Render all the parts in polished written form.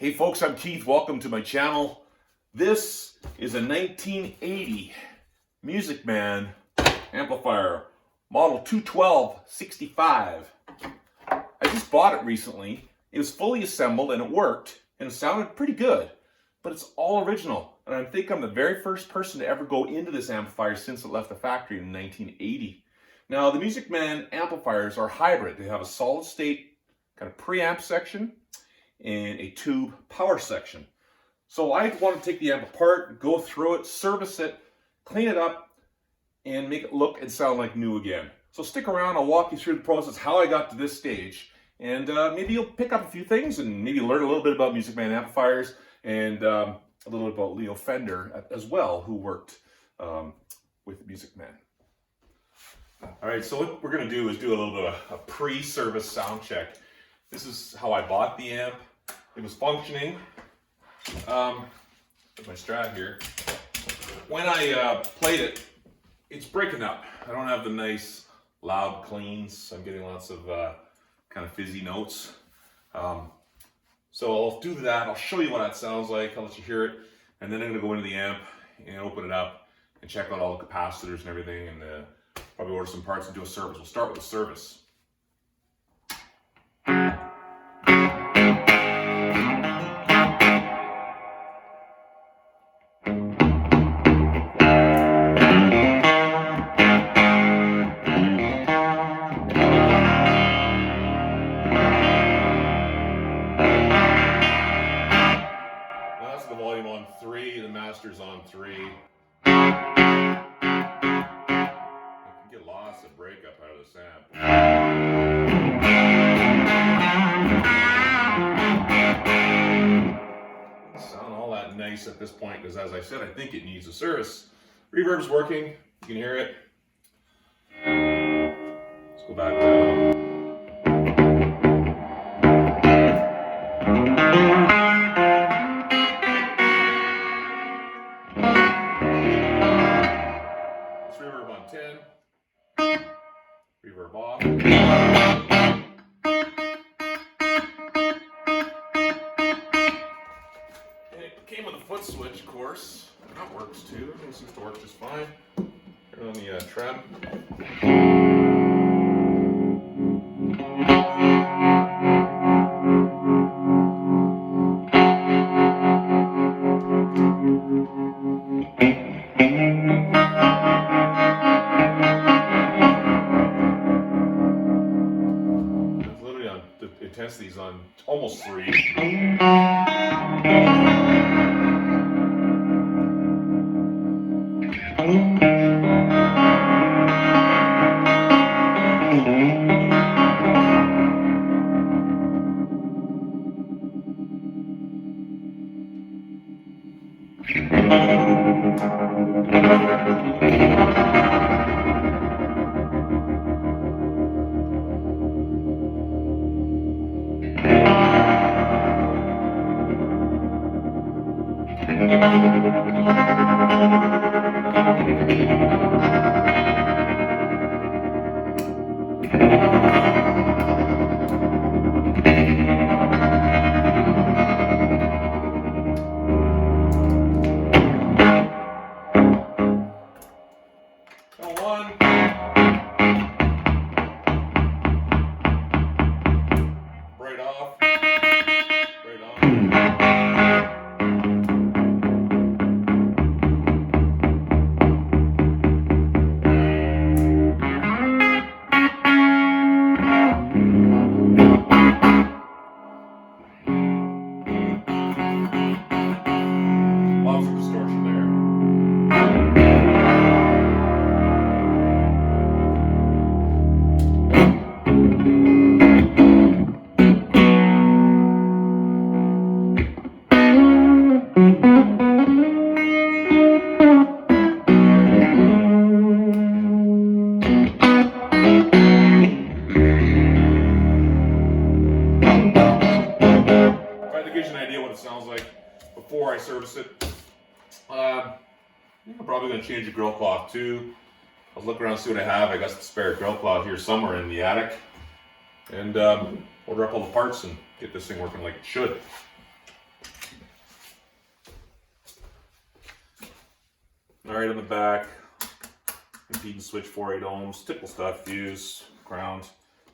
Hey folks, I'm Keith. Welcome to my channel. This is a 1980 Music Man amplifier, model 21265. I just bought it recently. It was fully assembled and it worked and it sounded pretty good, but it's all original. And I think I'm the very first person to ever go into this amplifier since it left the factory in 1980. Now, the Music Man amplifiers are hybrid. They have a solid state kind of preamp section and a tube power section. So I want to take the amp apart, go through it, service it, clean it up, and make it look and sound like new again. So stick around, I'll walk you through the process, how I got to this stage, and maybe you'll pick up a few things and maybe learn a little bit about Music Man amplifiers and a little bit about Leo Fender as well, who worked with Music Man. All right, so what we're gonna do is do a little bit of a pre-service sound check. This is how I bought the amp. It was functioning. Put my Strat here. When I played it, it's breaking up. I don't have the nice loud cleans. I'm getting lots of kind of fizzy notes. So I'll do that. I'll show you what that sounds like. I'll let you hear it. And then I'm gonna go into the amp and open it up and check out all the capacitors and everything, and probably order some parts and do a service. We'll start with the service. The volume on 3, the master's on 3. You can get lots of breakup out of this amp. Doesn't sound all that nice at this point because, as I said, I think it needs a service. Reverb's working, you can hear it. Let's go back down. Reverb on 10, reverb off. And it came with a foot switch, of course. That works too. Everything seems to work just fine. Turn on the trem. Intensity's on almost 3. Before I service it, I'm probably going to change the grill cloth too. I'll look around and see what I have. I got some spare grill cloth here somewhere in the attic, and order up all the parts and get this thing working like it should. All right, on the back, impedance switch 48 ohms, typical stuff, fuse, ground.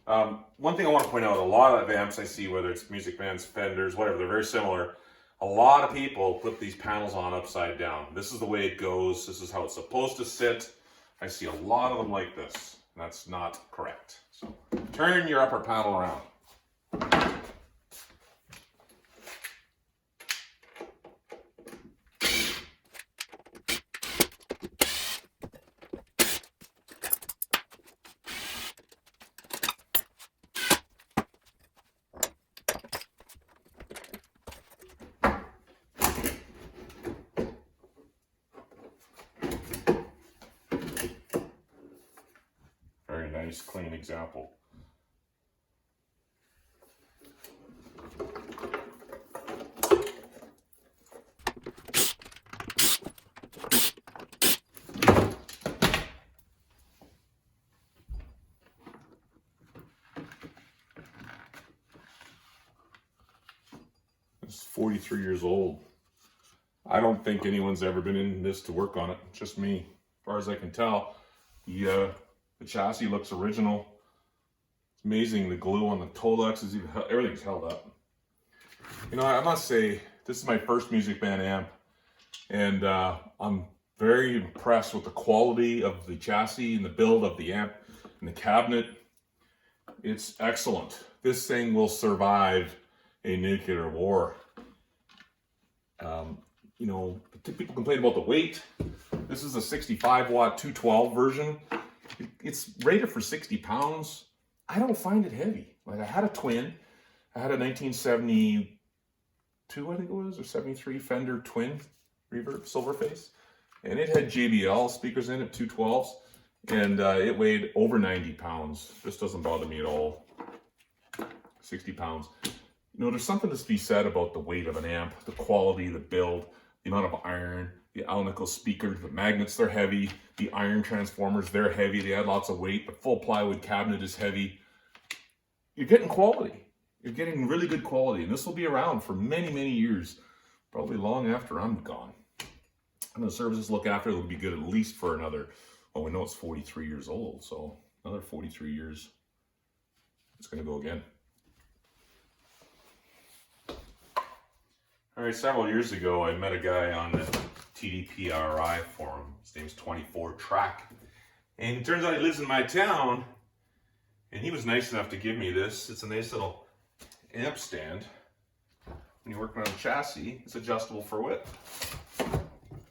One thing I want to point out, a lot of amps I see, whether it's Music Man's, Fenders, whatever, they're very similar. A lot of people put these panels on upside down. This is the way it goes. This is how it's supposed to sit. I see a lot of them like this. That's not correct. So turn your upper panel around. Very nice, clean example. It's 43 years old. I don't think anyone's ever been in this to work on it. Just me. As far as I can tell, the chassis looks original. It's amazing. The glue on the toe locks is even, everything's held up. You know, I must say, this is my first Music Man amp, and I'm very impressed with the quality of the chassis and the build of the amp and the cabinet. It's excellent. This thing will survive a nuclear war. You know, people complain about the weight. This is a 65 watt 212 version. It's rated for 60 pounds. I don't find it heavy. Like, I had a twin. I had a 1972, I think it was, or 73 Fender twin reverb, silver face. And it had JBL speakers in it, 212s. And it weighed over 90 pounds. This doesn't bother me at all. 60 pounds. You know, there's something to be said about the weight of an amp, the quality, the build, the amount of iron, the Alnico speakers, the magnets, they're heavy. The iron transformers, they're heavy. They add lots of weight. The full plywood cabinet is heavy. You're getting quality. You're getting really good quality. And this will be around for many, many years, probably long after I'm gone. And the services look after it will be good at least for another, well, we know it's 43 years old, so another 43 years, it's going to go again. All right, several years ago, I met a guy on the TDPRI forum. His name's 24 Track. And it turns out he lives in my town, and he was nice enough to give me this. It's a nice little amp stand. When you're working on a chassis, it's adjustable for width.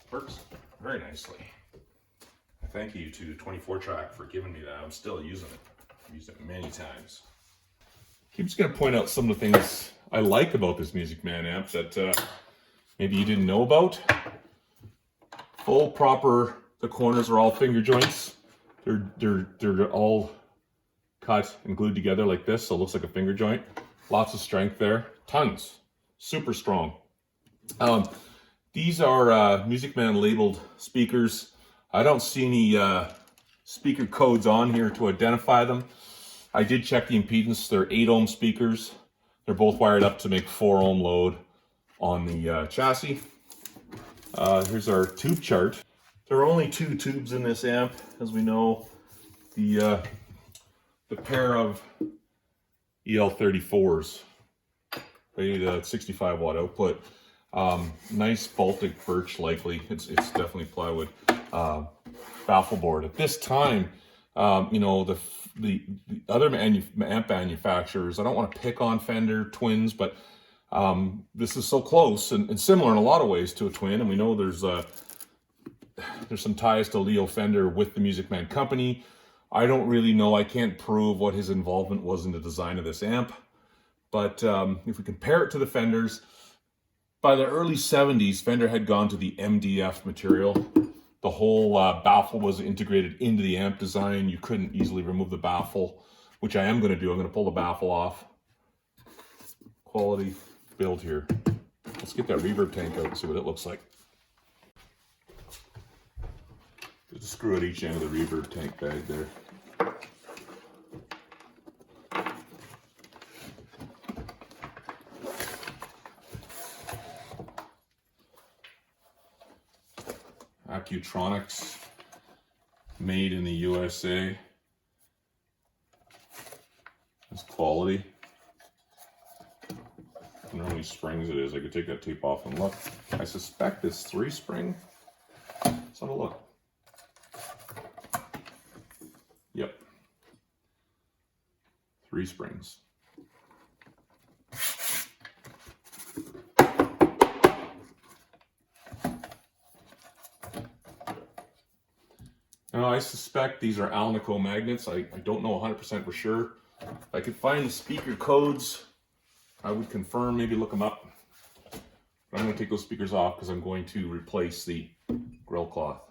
Works very nicely. Thank you to 24 Track for giving me that. I'm still using it. I've used it many times. I'm just going to point out some of the things I like about this Music Man amp that maybe you didn't know about. Full proper, the corners are all finger joints. They're all cut and glued together like this, so it looks like a finger joint. Lots of strength there. Tons. Super strong. These are Music Man labeled speakers. I don't see any speaker codes on here to identify them. I did check the impedance. They're 8 ohm speakers. They're both wired up to make 4 ohm load on the chassis. Here's our tube chart. There are only 2 tubes in this amp, as we know. The pair of EL34s, rated at 65 watt output. Nice Baltic birch, likely. It's definitely plywood. Baffle board. At this time, you know, the other amp manufacturers, I don't want to pick on Fender twins, but this is so close and similar in a lot of ways to a twin. And we know there's some ties to Leo Fender with the Music Man company. I don't really know. I can't prove what his involvement was in the design of this amp. But if we compare it to the Fenders, by the early 70s, Fender had gone to the MDF material. The whole baffle was integrated into the amp design. You couldn't easily remove the baffle, which I am going to do. I'm going to pull the baffle off. Quality build here. Let's get that reverb tank out and see what it looks like. There's a screw at each end of the reverb tank bag there. Accutronics, made in the USA. It's quality. I don't know how many springs it is. I could take that tape off and look. I suspect it's 3 spring. Let's have a look. Yep. 3 springs. Now I suspect these are Alnico magnets. I don't know 100% for sure. If I could find the speaker codes, I would confirm, maybe look them up. But I'm going to take those speakers off because I'm going to replace the grill cloth.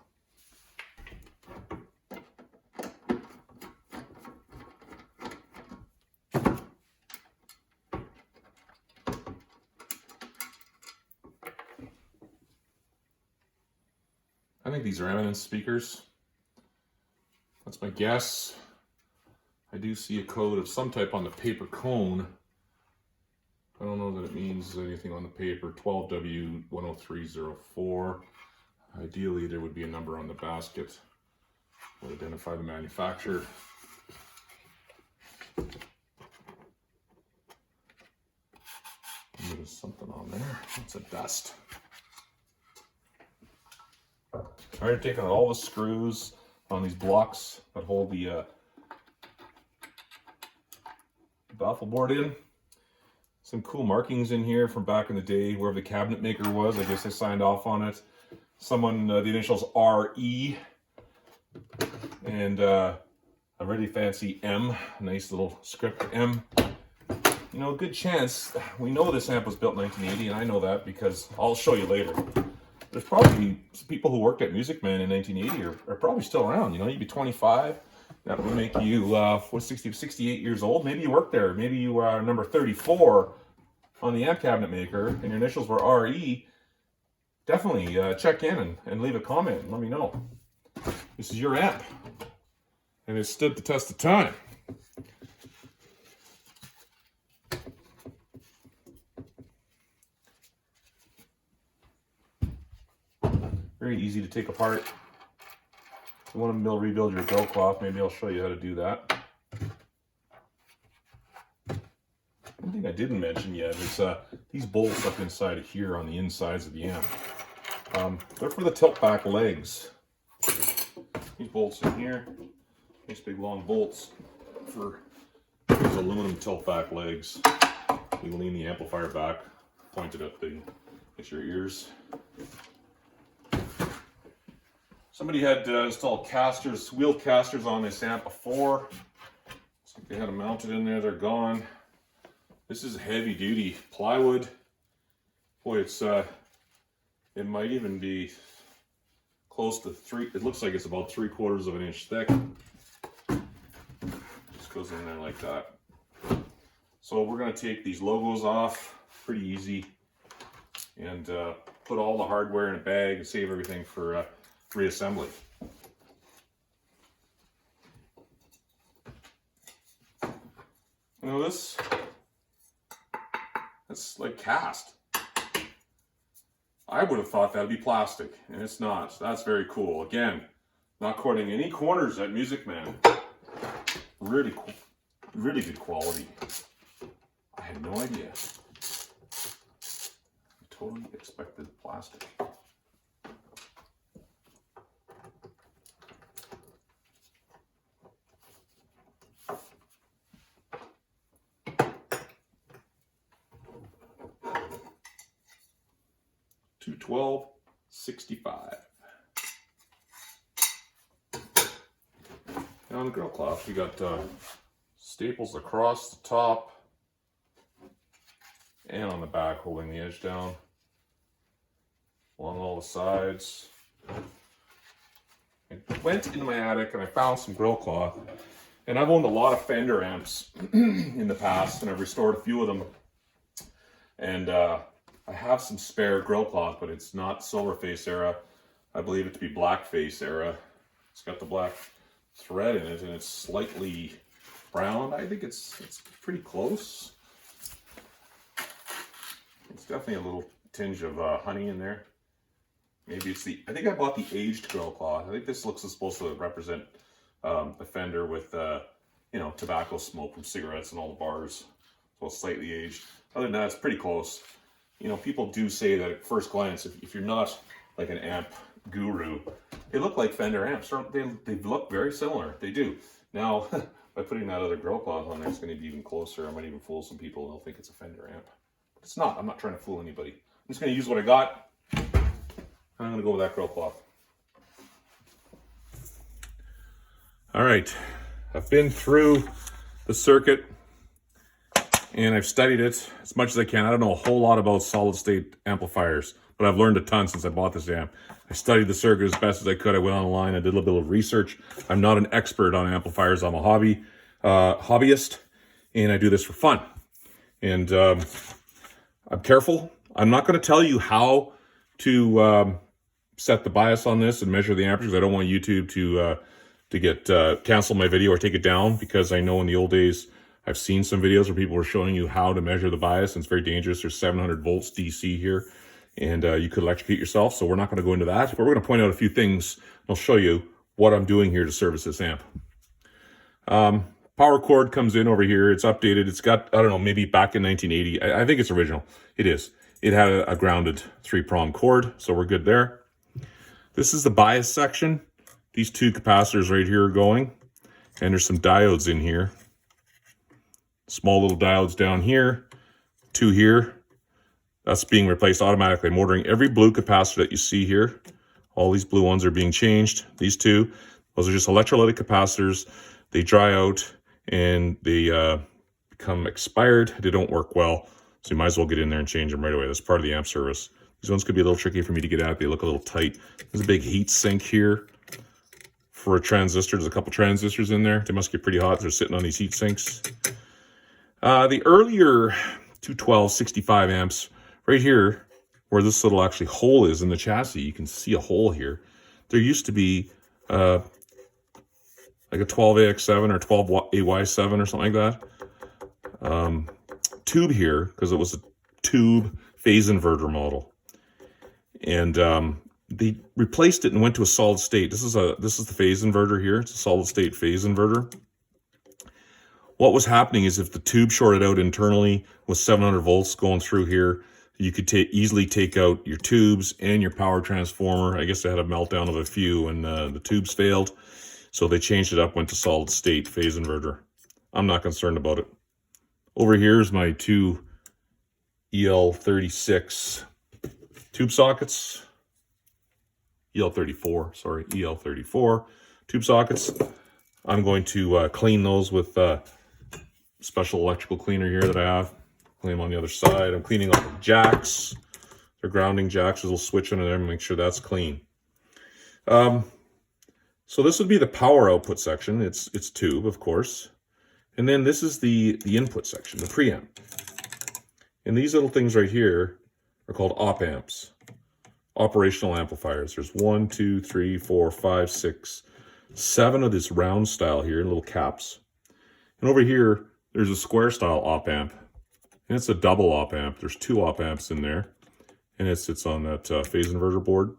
I think these are Eminence speakers. That's my guess. I do see a code of some type on the paper cone. I don't know that it means anything on the paper. 12W10304. Ideally, there would be a number on the basket that would identify the manufacturer. There's something on there. It's a dust. Alright, taking out all the screws on these blocks that hold the baffle board in. Some cool markings in here from back in the day, wherever the cabinet maker was. I guess they signed off on it. Someone, the initials RE, and a really fancy M, a nice little script M. You know, a good chance, we know this amp was built in 1980, and I know that because I'll show you later. There's probably some people who worked at Music Man in 1980 are probably still around. You know, you'd be 25. That would make you, 68 years old. Maybe you worked there. Maybe you are number 34 on the amp cabinet maker, and your initials were RE. Definitely check in and leave a comment and let me know. This is your amp, and it stood the test of time. Very easy to take apart. If you want to rebuild your grill cloth, maybe I'll show you how to do that. One thing I didn't mention yet is these bolts up inside of here on the insides of the amp. They're for the tilt back legs. These bolts in here, these big long bolts for these aluminum tilt back legs. You can lean the amplifier back, point it up and get your ears. Somebody had installed casters, wheel casters on this amp before. Looks like they had them mounted in there, they're gone. This is heavy duty plywood. Boy, it's it might even be close to it looks like it's about 3/4 of an inch thick. Just goes in there like that. So we're gonna take these logos off, pretty easy, and put all the hardware in a bag and save everything for reassembly. You know this? It's like cast. I would have thought that would be plastic, and it's not. So that's very cool. Again, not cutting any corners at Music Man. Really cool, really good quality. I had no idea. I totally expected plastic. $212.65. Now on the grill cloth, we got staples across the top and on the back, holding the edge down along all the sides. I went into my attic and I found some grill cloth, and I've owned a lot of Fender amps in the past, and I've restored a few of them, and I have some spare grill cloth, but it's not silver face era. I believe it to be black face era. It's got the black thread in it, and it's slightly brown. I think it's pretty close. It's definitely a little tinge of honey in there. Maybe it's I think I bought the aged grill cloth. I think this looks supposed to represent a fender with, you know, tobacco smoke from cigarettes and all the bars. So it's slightly aged. Other than that, it's pretty close. You know, people do say that at first glance, if you're not like an amp guru, they look like Fender amps. They look very similar. They do. Now, by putting that other grill cloth on there, it's going to be even closer. I might even fool some people. They'll think it's a Fender amp. But it's not. I'm not trying to fool anybody. I'm just going to use what I got. I'm going to go with that grill cloth. All right. I've been through the circuit and I've studied it as much as I can. I don't know a whole lot about solid state amplifiers, but I've learned a ton since I bought this amp. I studied the circuit as best as I could. I went online, I did a little bit of research. I'm not an expert on amplifiers. I'm a hobbyist, and I do this for fun. And I'm careful. I'm not going to tell you how to set the bias on this and measure the amperage. I don't want YouTube to get cancel my video or take it down, because I know in the old days I've seen some videos where people were showing you how to measure the bias, and it's very dangerous. There's 700 volts DC here, and you could electrocute yourself, so we're not going to go into that. But we're going to point out a few things. I'll show you what I'm doing here to service this amp. Power cord comes in over here. It's updated. It's got, I don't know, maybe back in 1980. I think it's original. It is. It had a grounded 3-prong cord, so we're good there. This is the bias section. These 2 capacitors right here are going, and there's some diodes in here. Small little diodes down here, 2 here. That's being replaced automatically. I'm ordering every blue capacitor that you see here. All these blue ones are being changed. These 2, those are just electrolytic capacitors. They dry out and they become expired. They don't work well, so you might as well get in there and change them right away. That's part of the amp service. These ones could be a little tricky for me to get at. They look a little tight. There's a big heat sink here for a transistor. There's a couple transistors in there. They must get pretty hot. They're sitting on these heat sinks. The earlier 212 65 amps, right here, where this little actually hole is in the chassis, you can see a hole here. There used to be like a 12AX7 or 12AY7 or something like that. Tube here, because it was a tube phase inverter model. And they replaced it and went to a solid state. This is the phase inverter here. It's a solid state phase inverter. What was happening is if the tube shorted out internally with 700 volts going through here, you could easily take out your tubes and your power transformer. I guess they had a meltdown of a few and the tubes failed. So they changed it up, went to solid state phase inverter. I'm not concerned about it. Over here is my 2 EL36 tube sockets. EL34 tube sockets. I'm going to clean those with special electrical cleaner here that I have. Clean them on the other side. I'm cleaning all the jacks. They're grounding jacks. There's a little switch under there. Make sure that's clean. So this would be the power output section. It's tube, of course. And then this is the input section, the preamp. And these little things right here are called op amps, operational amplifiers. There's 1, 2, 3, 4, 5, 6, 7 of this round style here in little caps. And over here, there's a square style op amp. And it's a double op amp. There's 2 op amps in there. And it sits on that phase inverter board.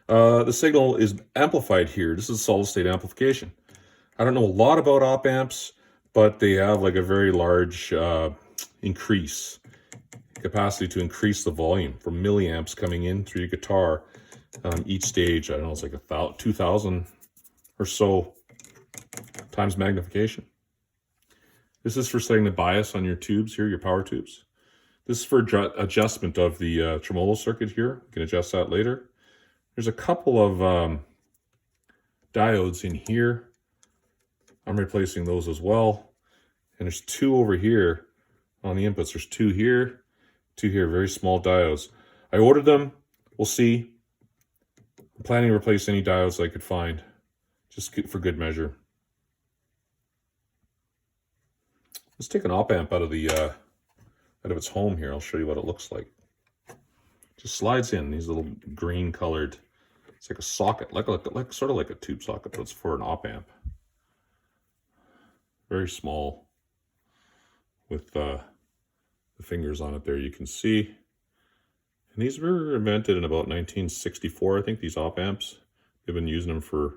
The signal is amplified here. This is solid state amplification. I don't know a lot about op amps, but they have like a very large capacity to increase the volume from milliamps coming in through your guitar. Each stage, I don't know, it's like 2,000 or so times magnification. This is for setting the bias on your tubes here, your power tubes. This is for adjustment of the tremolo circuit here. You can adjust that later. There's a couple of diodes in here. I'm replacing those as well. And there's 2 over here on the inputs. There's 2 here, 2 here, very small diodes. I ordered them. We'll see. I'm planning to replace any diodes I could find, just for good measure. Let's take an op amp out of its home here. I'll show you what it looks like. Just slides in these little green colored. It's like a socket, like sort of like a tube socket, but it's for an op amp. Very small, with the fingers on it there, you can see. And these were invented in about 1964, I think, these op amps. They've been using them for,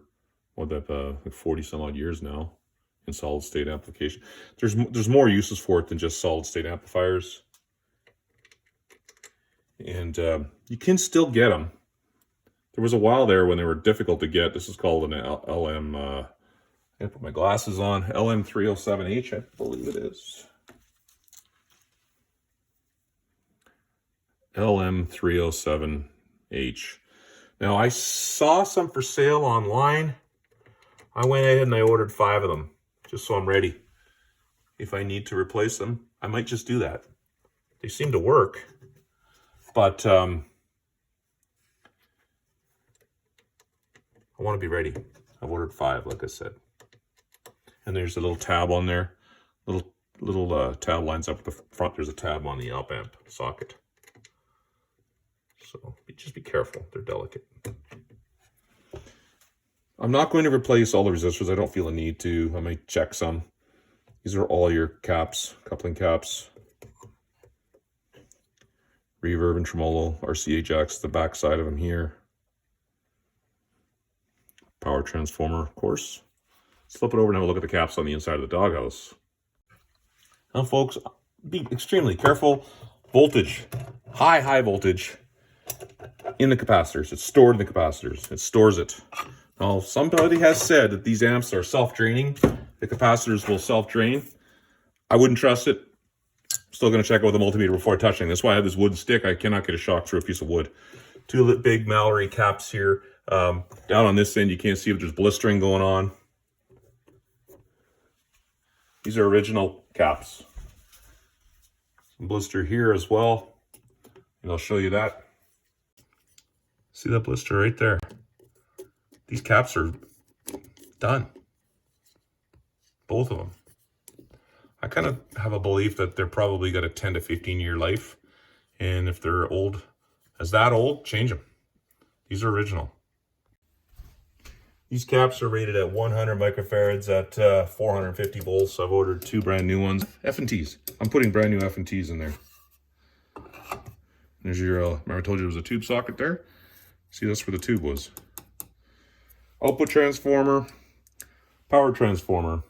like 40 some odd years now in solid state application. There's more uses for it than just solid state amplifiers. And you can still get them. There was a while there when they were difficult to get. This is called an LM, I'm going to put my glasses on, LM307H, I believe it is. LM307H. Now, I saw some for sale online. I went ahead and I ordered 5 of them, just so I'm ready. If I need to replace them, I might just do that. They seem to work, but I want to be ready. I've ordered 5, like I said. And there's a little tab on there. Little tab lines up at the front. There's a tab on the op amp socket. So just be careful. They're delicate. I'm not going to replace all the resistors. I don't feel a need to. I might check some. These are all your caps, coupling caps. Reverb and tremolo, RCA jacks, the back side of them here. Power transformer, of course. Let's flip it over and have a look at the caps on the inside of the doghouse. Now, folks, be extremely careful. Voltage, high voltage in the capacitors. It's stored in the capacitors. It stores it. Now, somebody has said that these amps are self-draining. The capacitors will self-drain. I wouldn't trust it. Still going to check out with a multimeter before touching. That's why I have this wooden stick. I cannot get a shock through a piece of wood. 2 big Mallory caps here. Down on this end, you can't see if there's blistering going on. These are original caps. Some blister here as well. And I'll show you that. See that blister right there? These caps are done. Both of them. I kind of have a belief that they're probably got a 10 to 15 year life. And if they're old, that old, change them. These are original. These caps are rated at 100 microfarads at 450 volts. I've ordered 2 brand new ones. F&Ts. I'm putting brand new F&Ts in there. There's your, remember I told you there was a tube socket there? See, that's where the tube was. Output transformer, power transformer.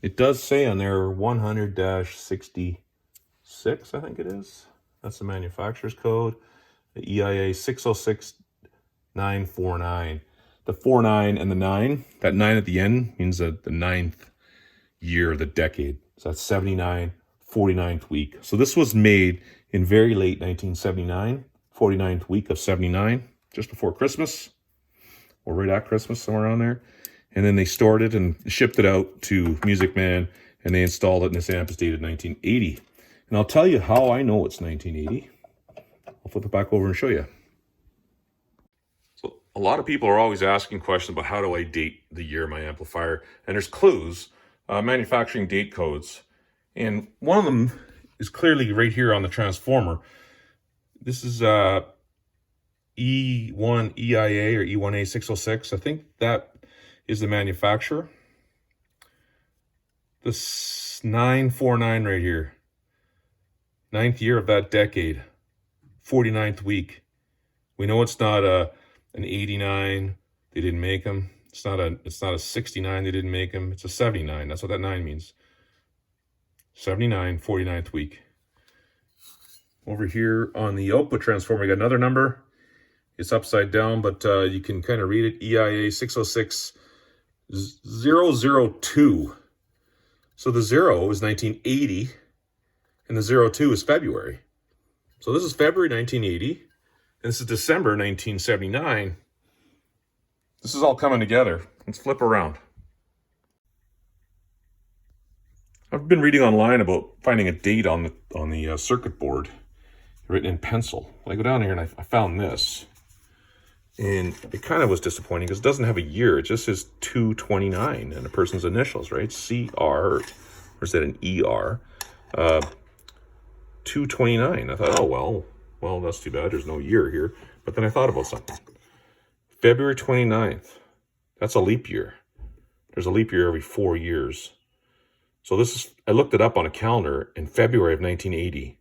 It does say on there 100-66, I think it is. That's the manufacturer's code. The EIA 606949. The 49 and the 9, that 9 at the end means that the 9th year of the decade. So that's 79, 49th week. So this was made in very late 1979, 49th week of 79, just before Christmas, or right at Christmas, somewhere around there. And then they stored it and shipped it out to Music Man, and they installed it, and this amp is dated 1980. And I'll tell you how I know it's 1980. I'll flip it back over and show you. So a lot of people are always asking questions about how do I date the year of my amplifier, and there's clues, manufacturing date codes. And one of them is clearly right here on the transformer. This is E1 EIA or E1A 606. I think that is the manufacturer. This 949 right here. 9th year of that decade. 49th week. We know it's not an 89. They didn't make them. It's not a 69. They didn't make them. It's a 79. That's what that 9 means. 79, 49th week. Over here on the output transformer, we got another number. It's upside down, but you can kind of read it. EIA 606002. So the 0 is 1980, and the 02 is February. So this is February 1980, and this is December 1979. This is all coming together. Let's flip around. I've been reading online about finding a date on the circuit board written in pencil. I go down here and I found this. And it kind of was disappointing because it doesn't have a year. It just says 229 and a person's initials, right? CR, or is that an ER? 229. I thought, oh, well, that's too bad. There's no year here. But then I thought about something. February 29th. That's a leap year. There's a leap year every 4 years. So I looked it up on a calendar, and February of 1980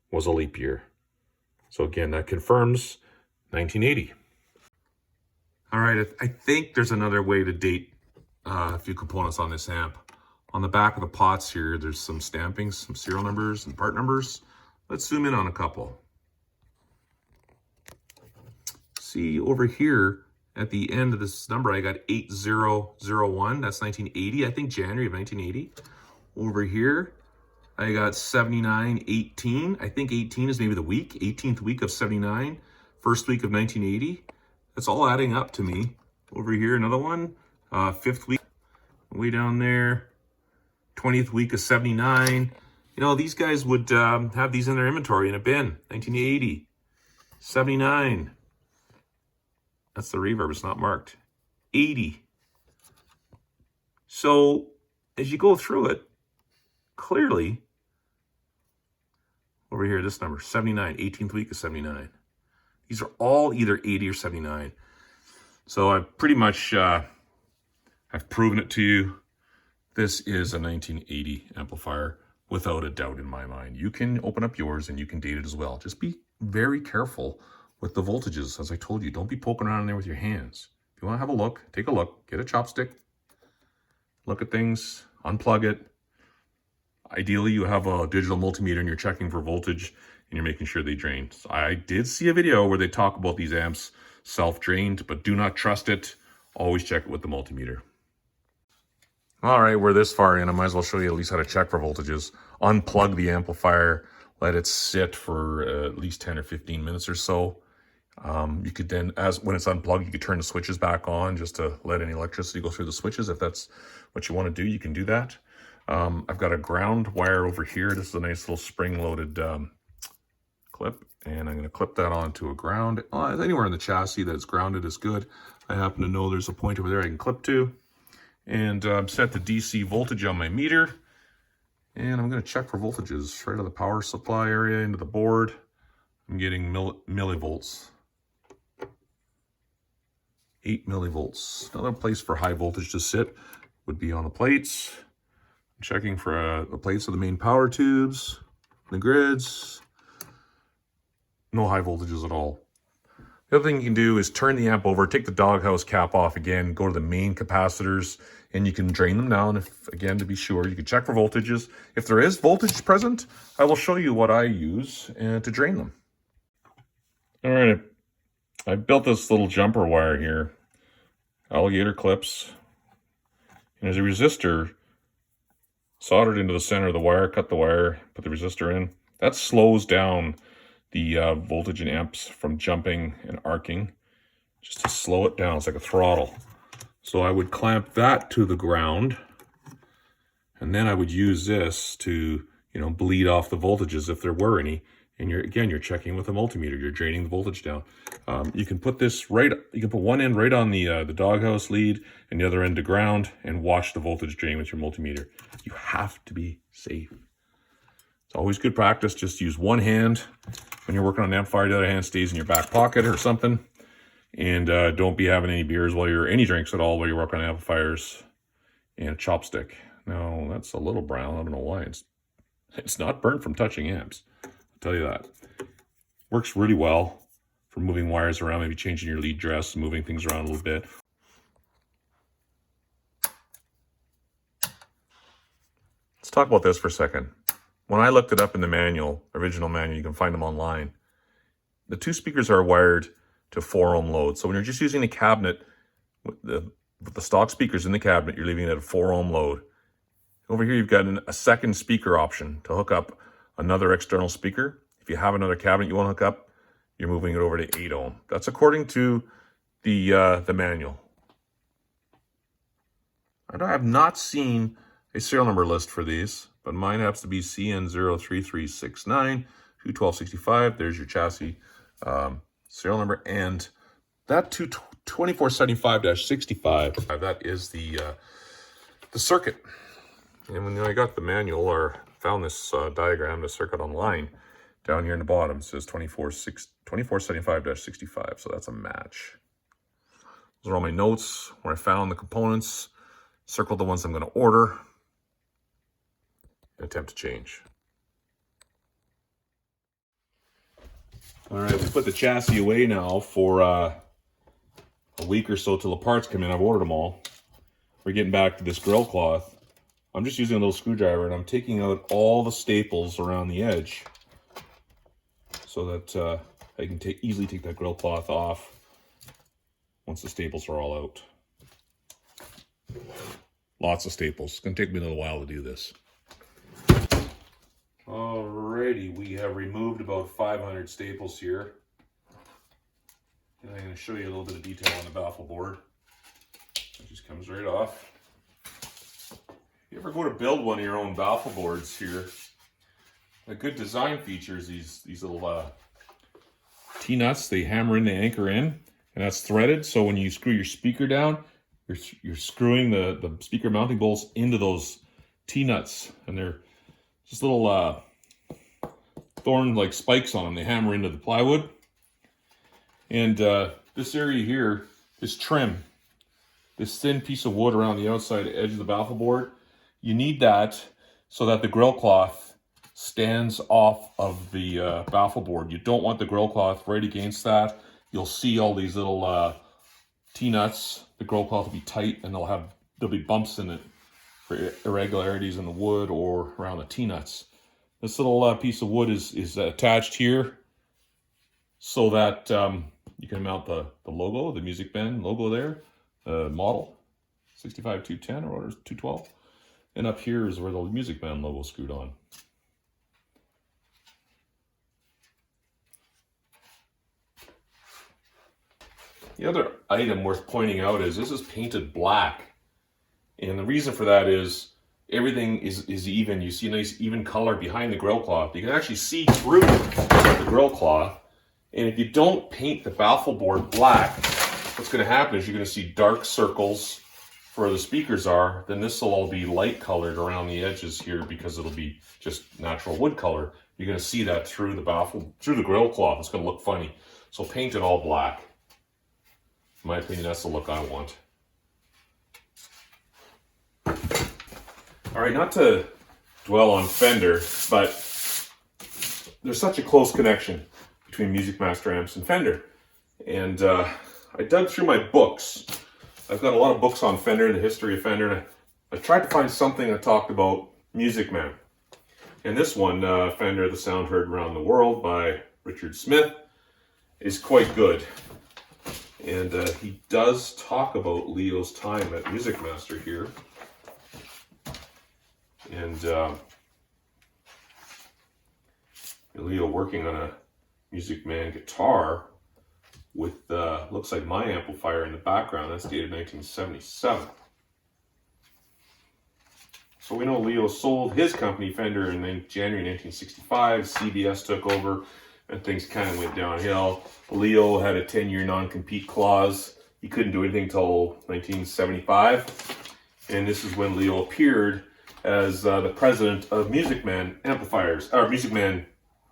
was a leap year. So again, that confirms 1980. All right, I think there's another way to date a few components on this amp. On the back of the pots here, there's some stampings, some serial numbers and part numbers. Let's zoom in on a couple. See over here at the end of this number, I got 8001. That's 1980, I think January of 1980. Over here, I got 7918. I think 18 is maybe the week, 18th week of 79, first week of 1980. That's all adding up to me. Over here, another one, 5th week, way down there, 20th week of 79. You know, these guys would have these in their inventory in a bin. 1980, 79. That's the reverb, it's not marked. 80. So as you go through it, clearly, over here, this number, 79, 18th week of 79. These are all either 80 or 79. So I've pretty much, I've proven it to you. This is a 1980 amplifier, without a doubt in my mind. You can open up yours and you can date it as well. Just be very careful with the voltages. As I told you, don't be poking around in there with your hands. If you want to have a look, take a look, get a chopstick, look at things, unplug it. Ideally, you have a digital multimeter and you're checking for voltage and you're making sure they drain. So I did see a video where they talk about these amps self-drained, but do not trust it. Always check it with the multimeter. All right, we're this far in. I might as well show you at least how to check for voltages. Unplug the amplifier, let it sit for at least 10 or 15 minutes or so. You could then, when it's unplugged, you could turn the switches back on just to let any electricity go through the switches. If that's what you want to do, you can do that. I've got a ground wire over here. This is a nice little spring-loaded clip, and I'm going to clip that onto a ground. Anywhere in the chassis that's grounded is good. I happen to know there's a point over there I can clip to. And set the DC voltage on my meter. And I'm going to check for voltages right out of the power supply area into the board. I'm getting millivolts. 8 millivolts. Another place for high voltage to sit would be on the plates. I'm checking for the plates of the main power tubes, the grids. No high voltages at all. The other thing you can do is turn the amp over, take the doghouse cap off again, go to the main capacitors, and you can drain them down. If, again, to be sure, you can check for voltages. If there is voltage present, I will show you what I use to drain them. All right, I built this little jumper wire here, alligator clips, and there's a resistor soldered into the center of the wire. Cut the wire, put the resistor in. That slows down the voltage in amps from jumping and arcing, just to slow it down. It's like a throttle. So I would clamp that to the ground, and then I would use this to, you know, bleed off the voltages if there were any. And you're checking with a multimeter. You're draining the voltage down. You can put this right. You can put one end right on the doghouse lead, and the other end to ground, and watch the voltage drain with your multimeter. You have to be safe. It's always good practice. Just use one hand when you're working on an amplifier. The other hand stays in your back pocket or something. And don't be having any beers any drinks at all while you're working on amplifiers. And a chopstick. Now, that's a little brown. I don't know why. It's not burnt from touching amps. I'll tell you that. Works really well for moving wires around, maybe changing your lead dress, moving things around a little bit. Let's talk about this for a second. When I looked it up in the manual, original manual, you can find them online. The two speakers are wired to 4 ohm load. So when you're just using the cabinet, with the stock speakers in the cabinet, you're leaving it at a 4 ohm load. Over here, you've got a second speaker option to hook up another external speaker. If you have another cabinet you want to hook up, you're moving it over to 8 ohm. That's according to the manual. I have not seen a serial number list for these, but mine happens to be CN03369 21265. There's your chassis serial number, and that 2475-65, that is the circuit. And when I got the manual or found this diagram, the circuit online, down here in the bottom, it says 2475-65, so that's a match. Those are all my notes where I found the components, circled the ones I'm going to order, and attempt to change. All right, we put the chassis away now for a week or so till the parts come in. I've ordered them all. We're getting back to this grill cloth. I'm just using a little screwdriver and I'm taking out all the staples around the edge so that I can easily take that grill cloth off once the staples are all out. Lots of staples. It's going to take me a little while to do this. Alrighty, we have removed about 500 staples here. And I'm going to show you a little bit of detail on the baffle board. It just comes right off. If you ever go to build one of your own baffle boards here, a good design feature is these little T-nuts. They hammer in, they anchor in, and that's threaded. So when you screw your speaker down, you're screwing the speaker mounting bolts into those T-nuts, and they're just little thorn like spikes on them. They hammer into the plywood. And this area here is trim. This thin piece of wood around the outside edge of the baffle board, you need that so that the grill cloth stands off of the baffle board. You don't want the grill cloth right against that. You'll see all these little T-nuts. The grill cloth will be tight and there'll be bumps in it for irregularities in the wood or around the T-nuts. This little piece of wood is attached here so that you can mount the logo, the Music Man logo there, the model 65210 or 212. And up here is where the Music Man logo is screwed on. The other item worth pointing out is this is painted black. And the reason for that is everything is even. You see a nice even color behind the grill cloth. You can actually see through the grill cloth. And if you don't paint the baffle board black, what's going to happen is you're going to see dark circles where the speakers are. Then this will all be light colored around the edges here because it'll be just natural wood color. You're going to see that through the grill cloth. It's going to look funny. So paint it all black. In my opinion, that's the look I want. All right, not to dwell on Fender, but there's such a close connection between Music Master amps and Fender. And I dug through my books. I've got a lot of books on Fender and the history of Fender, and I tried to find something that talked about Music Man. And this one, Fender, The Sound Heard Around the World by Richard Smith, is quite good. And he does talk about Leo's time at Music Master here. And Leo working on a Music Man guitar with, looks like my amplifier in the background. That's dated 1977. So we know Leo sold his company, Fender, in January 1965. CBS took over and things kind of went downhill. Leo had a 10-year non-compete clause. He couldn't do anything until 1975. And this is when Leo appeared as the president of Music Man Amplifiers, or Music Man,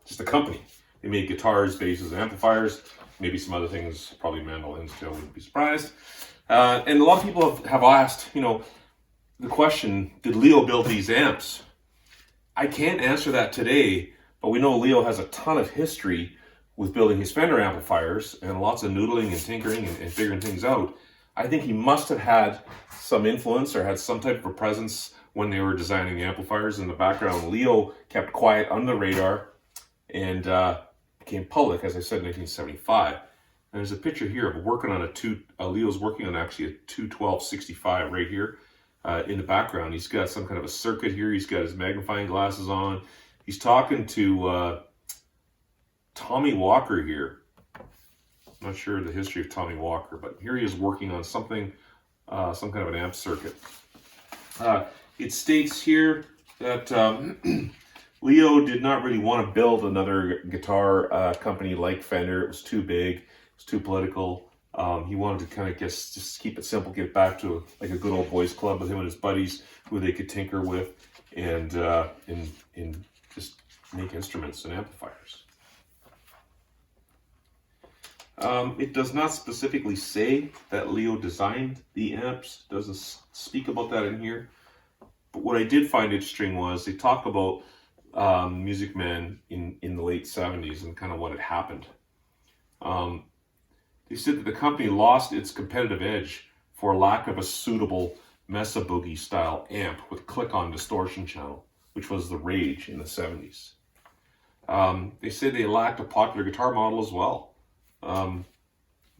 just the company. They made guitars, basses, and amplifiers, maybe some other things, probably mandolins too, I wouldn't be surprised. And a lot of people have asked, the question, did Leo build these amps? I can't answer that today, but we know Leo has a ton of history with building his Fender amplifiers and lots of noodling and tinkering and figuring things out. I think he must have had some influence or had some type of a presence when they were designing the amplifiers in the background. Leo kept quiet under the radar and became public, as I said, in 1975. And there's a picture here of working on Leo's working on actually a 212-65 right here in the background. He's got some kind of a circuit here. He's got his magnifying glasses on. He's talking to Tommy Walker here. I'm not sure the history of Tommy Walker, but here he is working on something, some kind of an amp circuit. It states here that Leo did not really want to build another guitar company like Fender. It was too big. It was too political. He wanted to kind of just keep it simple, get back to like a good old boys club with him and his buddies who they could tinker with and just make instruments and amplifiers. It does not specifically say that Leo designed the amps. It doesn't speak about that in here. But what I did find interesting was they talk about Music Man in the late 70s and kind of what had happened. They said that the company lost its competitive edge for lack of a suitable Mesa Boogie style amp with click-on distortion channel, which was the rage in the 70s. They said they lacked a popular guitar model as well.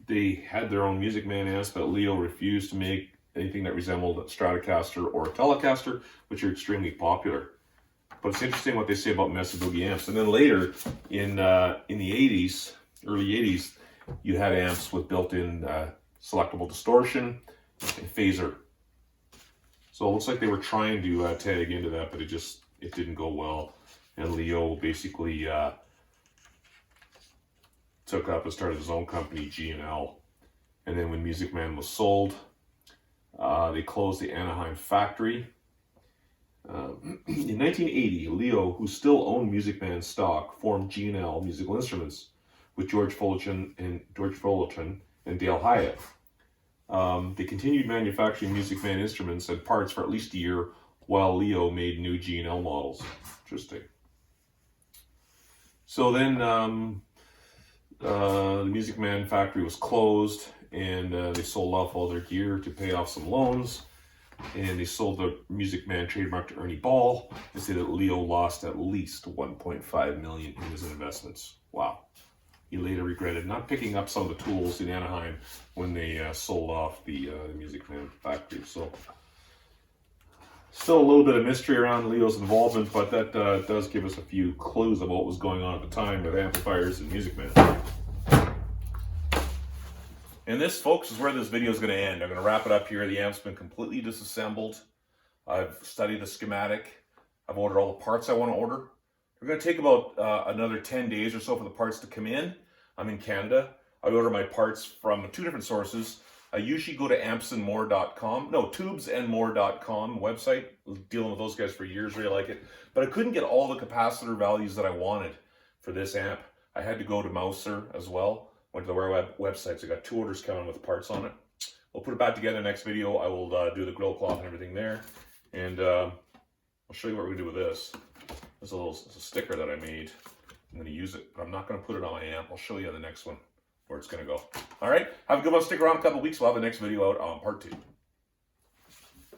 They had their own Music Man amps, but Leo refused to make anything that resembled a Stratocaster or a Telecaster, which are extremely popular. But it's interesting what they say about Mesa Boogie amps. And then later, in the 80s, early 80s, you had amps with built-in selectable distortion and phaser. So it looks like they were trying to tag into that, but it didn't go well. And Leo basically took up and started his own company, G&L. And then when Music Man was sold, they closed the Anaheim factory. In 1980, Leo, who still owned Music Man stock, formed G&L Musical Instruments with George Fullerton and Dale Hyatt. They continued manufacturing Music Man instruments and parts for at least a year while Leo made new G&L models. Interesting. So then the Music Man factory was closed, and they sold off all their gear to pay off some loans, and they sold the Music Man trademark to Ernie Ball. They say that Leo lost at least $1.5 million in his investments. Wow. He later regretted not picking up some of the tools in Anaheim when they sold off the Music Man factory. So still a little bit of mystery around Leo's involvement, but that does give us a few clues of what was going on at the time with amplifiers and Music Man. And this, folks, is where this video is going to end. I'm going to wrap it up here. The amp's been completely disassembled. I've studied the schematic. I've ordered all the parts I want to order. We're going to take about another 10 days or so for the parts to come in. I'm in Canada. I order my parts from 2 different sources. I usually go to tubesandmore.com website. Dealing with those guys for years, really like it. But I couldn't get all the capacitor values that I wanted for this amp. I had to go to Mouser as well. Went to the websites. I got 2 orders coming with parts on it. We'll put it back together next video. I will do the grill cloth and everything there. And I'll show you what we're going to do with this. There's a sticker that I made. I'm going to use it, but I'm not going to put it on my amp. I'll show you on the next one where it's going to go. All right, have a good one. Stick around a couple weeks. We'll have the next video out on part 2.